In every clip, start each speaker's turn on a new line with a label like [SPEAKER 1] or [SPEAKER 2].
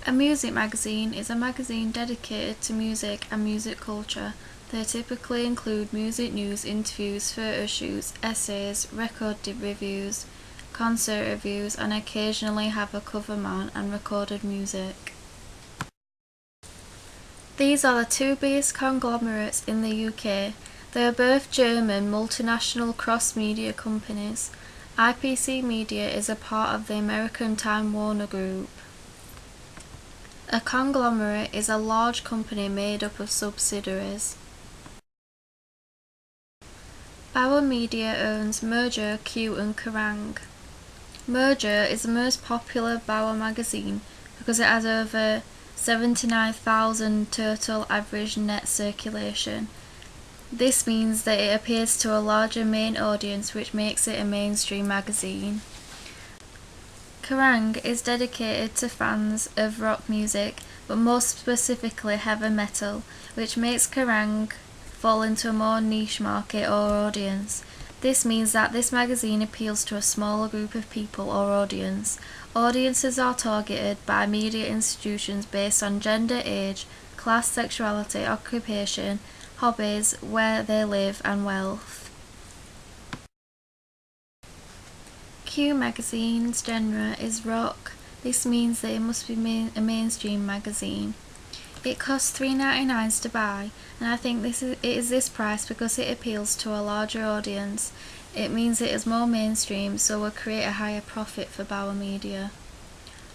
[SPEAKER 1] A music magazine is a magazine dedicated to music and music culture. They typically include music news, interviews, photo shoots, essays, record reviews, concert reviews, and occasionally have a cover man and recorded music. These are the two biggest conglomerates in the UK. They are both German multinational cross-media companies. IPC Media is a part of the American Time Warner Group. A conglomerate is a large company made up of subsidiaries. Bauer Media owns Merger, Q and Kerrang. Merger is the most popular Bauer magazine because it has over 79,000 total average net circulation. This means that it appeals to a larger main audience, which makes it a mainstream magazine. Kerrang is dedicated to fans of rock music, but more specifically heavy metal, which makes Kerrang fall into a more niche market or audience. This means that this magazine appeals to a smaller group of people or audience. Audiences are targeted by media institutions based on gender, age, class, sexuality, occupation, hobbies, where they live, and wealth. Q Magazine's genre is rock. This means that it must be a mainstream magazine. It costs $3.99 to buy, and I think it is this price because it appeals to a larger audience. It means it is more mainstream, so will create a higher profit for Bauer Media.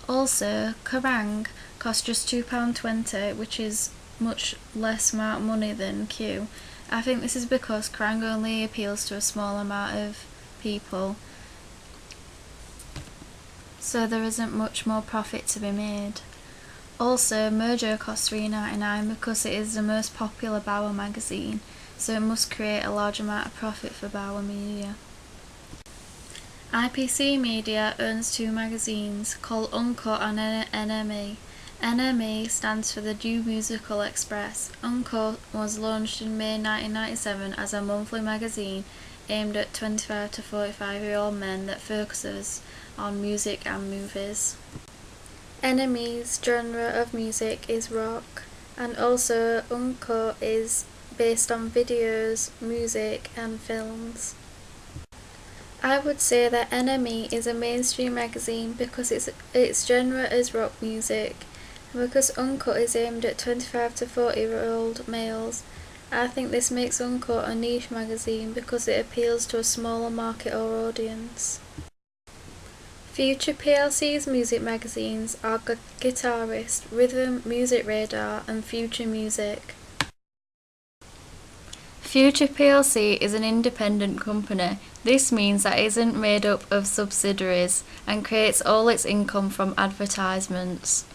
[SPEAKER 1] Also, Kerrang costs just £2.20, which is much less amount of money than Q. I think this is because Kerrang only appeals to a small amount of people, so there isn't much more profit to be made. Also, Merger costs $3.99 because it is the most popular Bauer magazine, so it must create a large amount of profit for Bauer Media. IPC Media owns two magazines called Uncut and NME. NME stands for the New Musical Express. Uncut was launched in May 1997 as a monthly magazine aimed at 25 to 45-year-old men that focuses on music and movies. NME's genre of music is rock, and also Uncut is based on videos, music, and films. I would say that NME is a mainstream magazine because its genre is rock music, and because Uncut is aimed at 25 to 40-year-old males. I think this makes Uncut a niche magazine because it appeals to a smaller market or audience. Future plc's music magazines are Guitarist, Rhythm, Music Radar, and Future Music. Future plc is an independent company. This means that it isn't made up of subsidiaries and creates all its income from advertisements.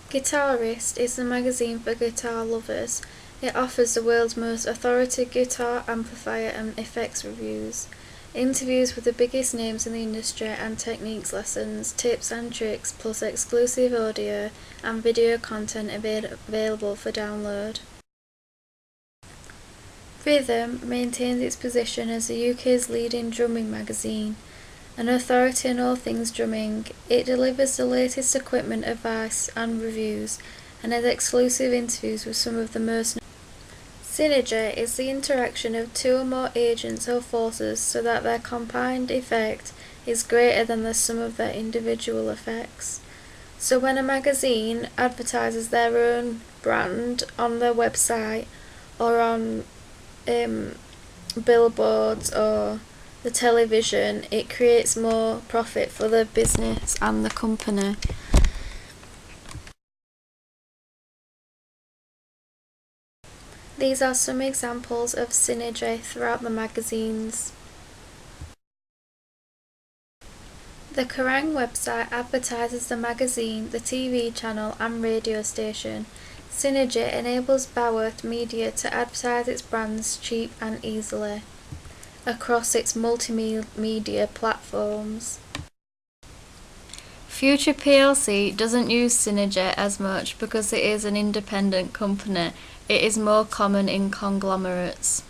[SPEAKER 1] Guitarist is the magazine for guitar lovers. It offers the world's most authoritative guitar, amplifier and effects reviews, interviews with the biggest names in the industry and techniques lessons, tips and tricks, plus exclusive audio and video content available for download. Rhythm maintains its position as the UK's leading drumming magazine. An authority on all things drumming, it delivers the latest equipment advice and reviews, and has exclusive interviews with some of the most. Synergy is the interaction of two or more agents or forces so that their combined effect is greater than the sum of their individual effects. So when a magazine advertises their own brand on their website or on billboards or the television, it creates more profit for the business and the company. These are some examples of synergy throughout the magazines. The Kerrang website advertises the magazine, the TV channel and radio station. Synergy enables Bauer Media to advertise its brands cheap and easily across its multimedia platforms. Future plc doesn't use Synergy as much because it is an independent company. It is more common in conglomerates.